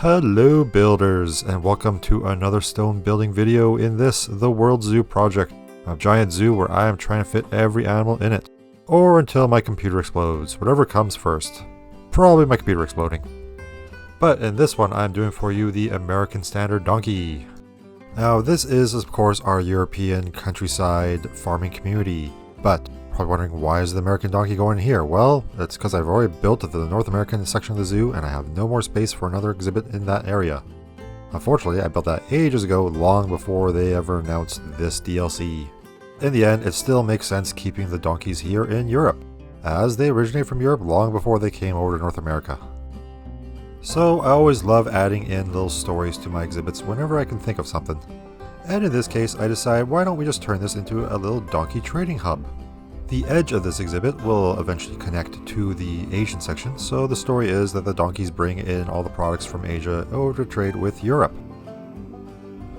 Hello builders, and welcome to another stone building video in this, the World Zoo project, a giant zoo where I am trying to fit every animal in it. Or until my computer explodes, whatever comes first. Probably my computer exploding. But in this one I'm doing for you the American Standard Donkey. Now this is of course our European countryside farming community, but probably wondering, why is the American donkey going here? Well, it's because I've already built the North American section of the zoo and I have no more space for another exhibit in that area. Unfortunately, I built that ages ago, long before they ever announced this DLC. In the end, it still makes sense keeping the donkeys here in Europe, as they originate from Europe long before they came over to North America. So I always love adding in little stories to my exhibits whenever I can think of something. And in this case, I decided, why don't we just turn this into a little donkey trading hub? The edge of this exhibit will eventually connect to the Asian section, so the story is that the donkeys bring in all the products from Asia over to trade with Europe.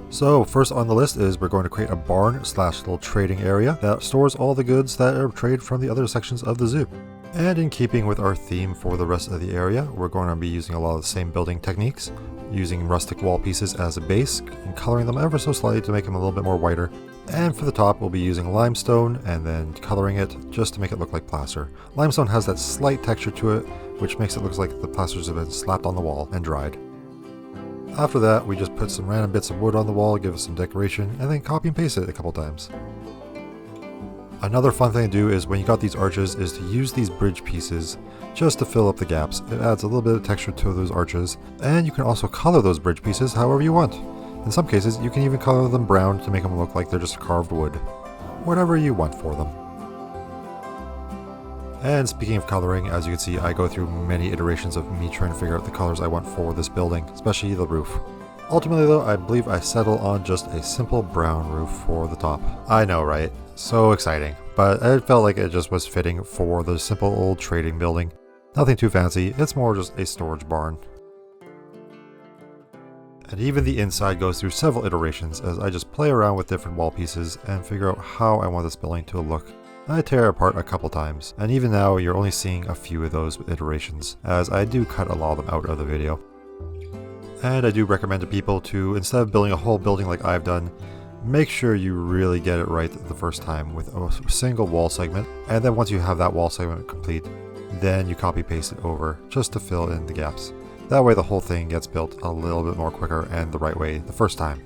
So first on the list is we're going to create a barn / little trading area that stores all the goods that are traded from the other sections of the zoo. And in keeping with our theme for the rest of the area, we're going to be using a lot of the same building techniques, using rustic wall pieces as a base and coloring them ever so slightly to make them a little bit more whiter. And for the top, we'll be using limestone and then coloring it just to make it look like plaster. Limestone has that slight texture to it, which makes it look like the plasters have been slapped on the wall and dried. After that, we just put some random bits of wood on the wall, give it some decoration, and then copy and paste it a couple times. Another fun thing to do is when you got these arches is to use these bridge pieces just to fill up the gaps. It adds a little bit of texture to those arches, and you can also color those bridge pieces however you want. In some cases, you can even color them brown to make them look like they're just carved wood. Whatever you want for them. And speaking of coloring, as you can see, I go through many iterations of me trying to figure out the colors I want for this building, especially the roof. Ultimately though, I believe I settle on just a simple brown roof for the top. I know, right? So exciting. But it felt like it just was fitting for the simple old trading building. Nothing too fancy, it's more just a storage barn. And even the inside goes through several iterations as I just play around with different wall pieces and figure out how I want this building to look. I tear it apart a couple times, and even now you're only seeing a few of those iterations, as I do cut a lot of them out of the video. And I do recommend to people to, instead of building a whole building like I've done, make sure you really get it right the first time with a single wall segment, and then once you have that wall segment complete, then you copy paste it over just to fill in the gaps. That way the whole thing gets built a little bit more quicker and the right way the first time.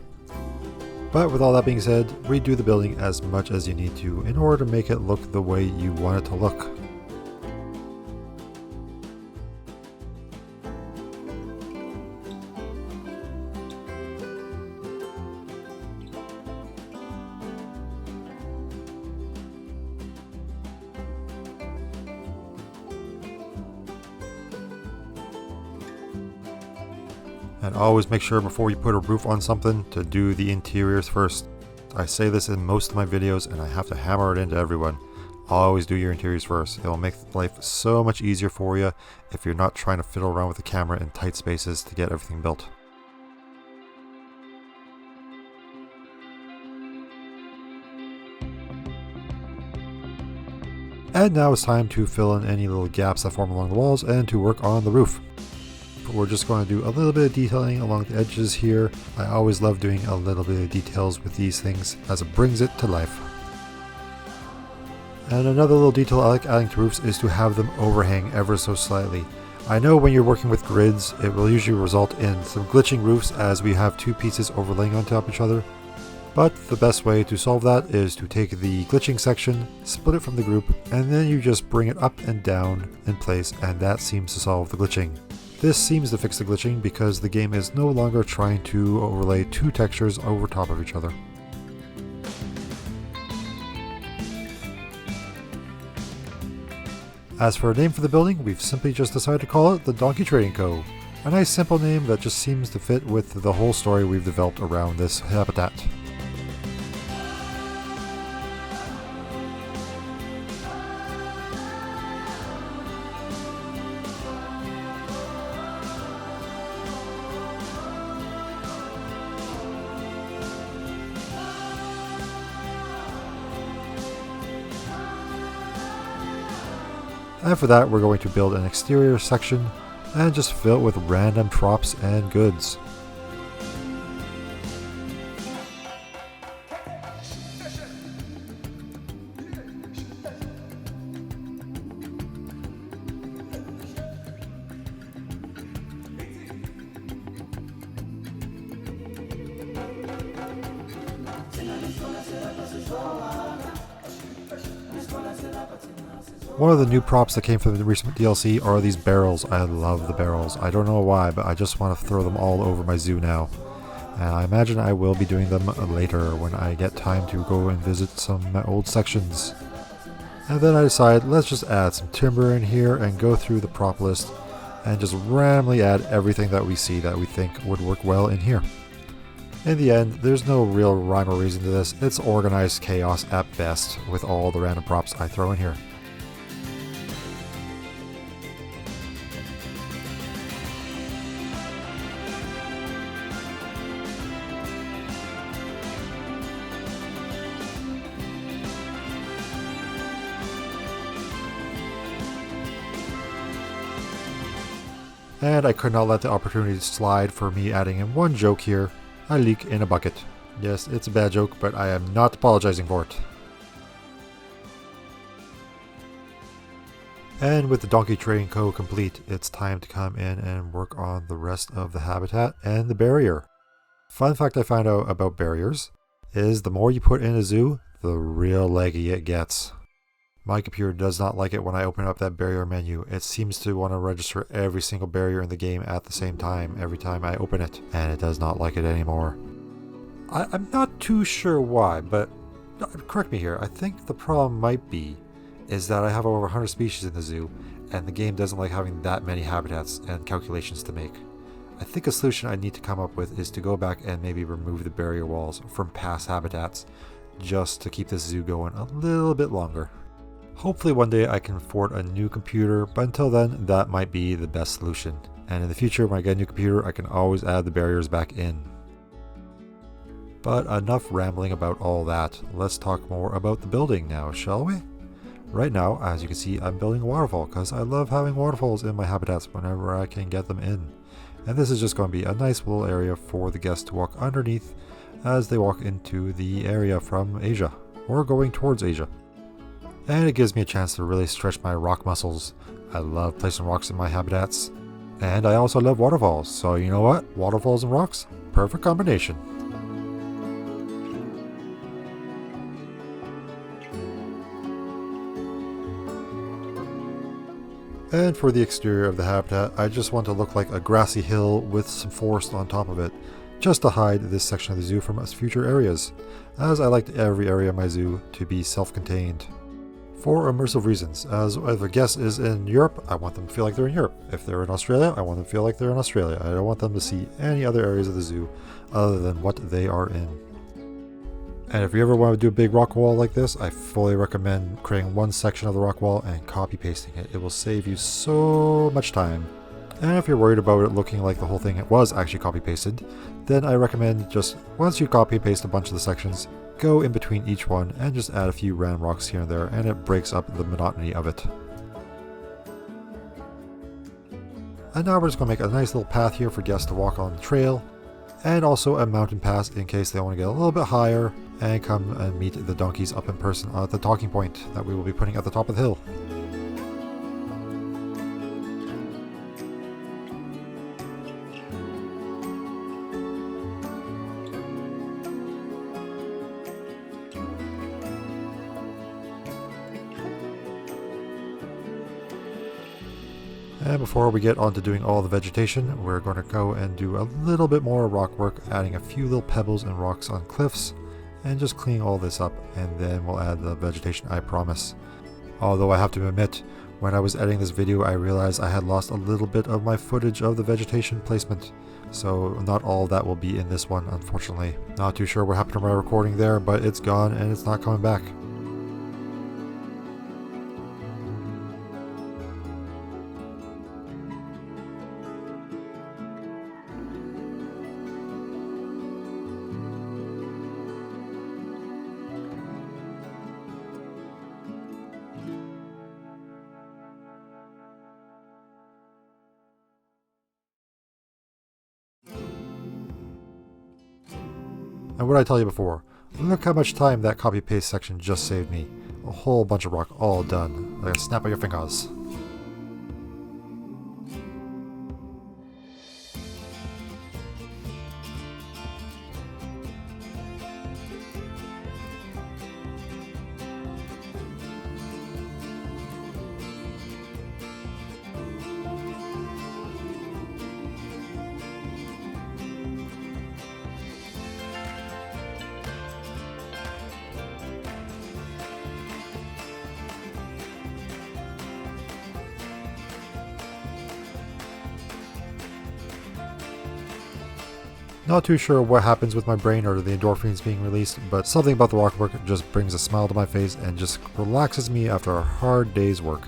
But with all that being said, redo the building as much as you need to in order to make it look the way you want it to look. And always make sure before you put a roof on something to do the interiors first. I say this in most of my videos and I have to hammer it into everyone. Always do your interiors first. It will make life so much easier for you if you're not trying to fiddle around with the camera in tight spaces to get everything built. And now it's time to fill in any little gaps that form along the walls and to work on the roof. We're just going to do a little bit of detailing along the edges here. I always love doing a little bit of details with these things as it brings it to life. And another little detail I like adding to roofs is to have them overhang ever so slightly. I know when you're working with grids, it will usually result in some glitching roofs as we have two pieces overlaying on top of each other. But the best way to solve that is to take the glitching section, split it from the group, and then you just bring it up and down in place, and that seems to solve the glitching. This seems to fix the glitching because the game is no longer trying to overlay two textures over top of each other. As for a name for the building, we've simply just decided to call it the Donkey Trading Co. A nice simple name that just seems to fit with the whole story we've developed around this habitat. And for that, we're going to build an exterior section and just fill it with random props and goods. One of the new props that came from the recent DLC are these barrels. I love the barrels. I don't know why, but I just want to throw them all over my zoo now. And I imagine I will be doing them later when I get time to go and visit some old sections. And then I decided, let's just add some timber in here and go through the prop list and just randomly add everything that we see that we think would work well in here. In the end, there's no real rhyme or reason to this. It's organized chaos at best with all the random props I throw in here. And I could not let the opportunity slide for me adding in one joke here. I leak in a bucket. Yes, it's a bad joke, but I am not apologizing for it. And with the Donkey Trading Co. complete, it's time to come in and work on the rest of the habitat and the barrier. Fun fact I found out about barriers is the more you put in a zoo, the real leggy it gets. My computer does not like it when I open up that barrier menu. It seems to want to register every single barrier in the game at the same time every time I open it, and it does not like it anymore. I'm not too sure why, but correct me here. I think the problem might be is that I have over 100 species in the zoo, and the game doesn't like having that many habitats and calculations to make. I think a solution I need to come up with is to go back and maybe remove the barrier walls from past habitats, just to keep this zoo going a little bit longer. Hopefully one day I can afford a new computer, but until then, that might be the best solution. And in the future, when I get a new computer, I can always add the barriers back in. But enough rambling about all that. Let's talk more about the building now, shall we? Right now, as you can see, I'm building a waterfall because I love having waterfalls in my habitats whenever I can get them in. And this is just going to be a nice little area for the guests to walk underneath as they walk into the area from Asia, or going towards Asia. And it gives me a chance to really stretch my rock muscles. I love placing rocks in my habitats. And I also love waterfalls, so you know what? Waterfalls and rocks, perfect combination. And for the exterior of the habitat, I just want to look like a grassy hill with some forest on top of it, just to hide this section of the zoo from future areas, as I like every area of my zoo to be self-contained. For immersive reasons, as if a guest is in Europe, I want them to feel like they're in Europe. If they're in Australia, I want them to feel like they're in Australia. I don't want them to see any other areas of the zoo other than what they are in. And if you ever want to do a big rock wall like this, I fully recommend creating one section of the rock wall and copy pasting it. It will save you so much time. And if you're worried about it looking like the whole thing was actually copy pasted, then I recommend just once you copy paste a bunch of the sections, go in between each one and just add a few random rocks here and there, and it breaks up the monotony of it. And now we're just going to make a nice little path here for guests to walk on the trail, and also a mountain pass in case they want to get a little bit higher and come and meet the donkeys up in person at the talking point that we will be putting at the top of the hill. And before we get on to doing all the vegetation, we're going to go and do a little bit more rock work, adding a few little pebbles and rocks on cliffs, and just cleaning all this up, and then we'll add the vegetation, I promise. Although I have to admit, when I was editing this video, I realized I had lost a little bit of my footage of the vegetation placement, so not all that will be in this one, unfortunately. Not too sure what happened to my recording there, but it's gone and it's not coming back. And what I tell you before, look how much time that copy-paste section just saved me. A whole bunch of rock all done, like a snap of your fingers. Not too sure what happens with my brain or the endorphins being released, but something about the rock work just brings a smile to my face and just relaxes me after a hard day's work.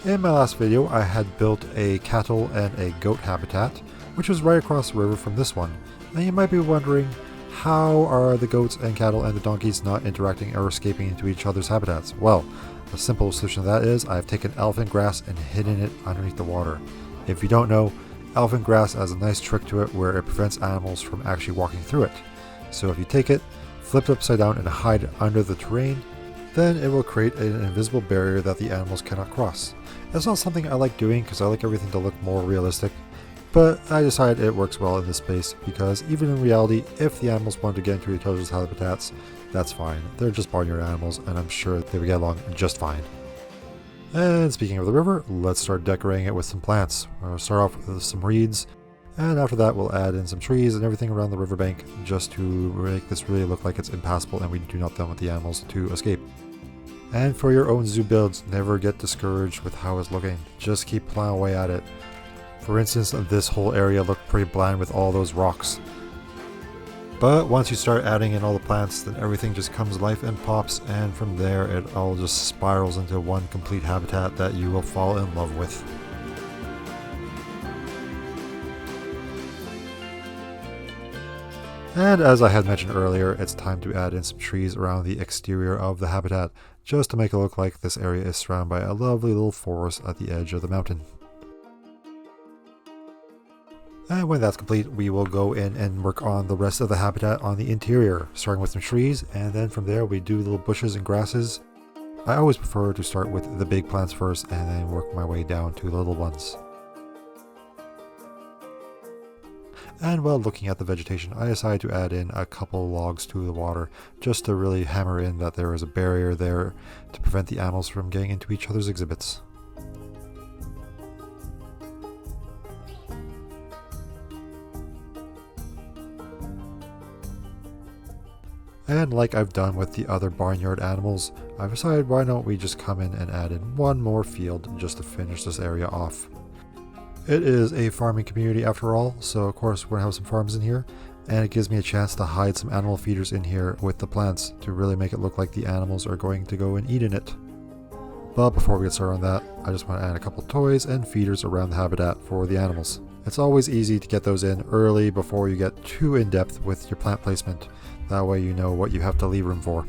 In my last video, I had built a cattle and a goat habitat, which was right across the river from this one. And you might be wondering, how are the goats and cattle and the donkeys not interacting or escaping into each other's habitats? Well, the simple solution to that is I've taken elephant grass and hidden it underneath the water. If you don't know, elephant grass has a nice trick to it where it prevents animals from actually walking through it. So if you take it, flip it upside down and hide it under the terrain, then it will create an invisible barrier that the animals cannot cross. It's not something I like doing because I like everything to look more realistic, but I decided it works well in this space because even in reality, if the animals want to get into each other's habitats, that's fine. They're just barnyard animals and I'm sure they would get along just fine. And speaking of the river, let's start decorating it with some plants. We'll start off with some reeds, and after that we'll add in some trees and everything around the riverbank just to make this really look like it's impassable and we do not want the animals to escape. And for your own zoo builds, never get discouraged with how it's looking. Just keep plowing away at it. For instance, this whole area looked pretty bland with all those rocks. But once you start adding in all the plants, then everything just comes life and pops, and from there it all just spirals into one complete habitat that you will fall in love with. And as I had mentioned earlier, it's time to add in some trees around the exterior of the habitat, just to make it look like this area is surrounded by a lovely little forest at the edge of the mountain. And when that's complete, we will go in and work on the rest of the habitat on the interior, starting with some trees, and then from there we do little bushes and grasses. I always prefer to start with the big plants first and then work my way down to the little ones. And while looking at the vegetation, I decided to add in a couple logs to the water just to really hammer in that there is a barrier there to prevent the animals from getting into each other's exhibits. And like I've done with the other barnyard animals, I've decided why don't we just come in and add in one more field just to finish this area off. It is a farming community after all, so of course we're going to have some farms in here, and it gives me a chance to hide some animal feeders in here with the plants to really make it look like the animals are going to go and eat in it. But before we get started on that, I just want to add a couple toys and feeders around the habitat for the animals. It's always easy to get those in early before you get too in depth with your plant placement, that way you know what you have to leave room for.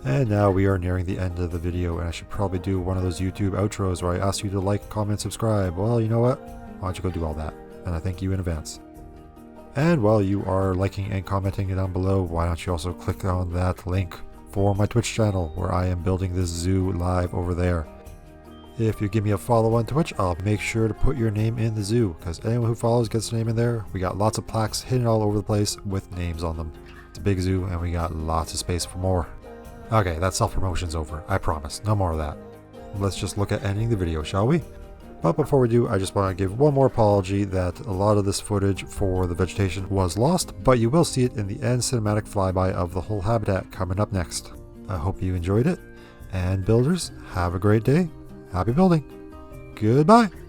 And now we are nearing the end of the video, and I should probably do one of those YouTube outros where I ask you to like, comment, subscribe. Well, you know what? Why don't you go do all that? And I thank you in advance. And while you are liking and commenting down below, why don't you also click on that link for my Twitch channel where I am building this zoo live over there. If you give me a follow on Twitch, I'll make sure to put your name in the zoo, because anyone who follows gets their name in there. We got lots of plaques hidden all over the place with names on them. It's a big zoo and we got lots of space for more. Okay, that self-promotion's over. I promise. No more of that. let's just look at ending the video, shall we? But before we do, I just want to give one more apology that a lot of this footage for the vegetation was lost, but you will see it in the end cinematic flyby of the whole habitat coming up next. I hope you enjoyed it, and builders, have a great day. Happy building. Goodbye.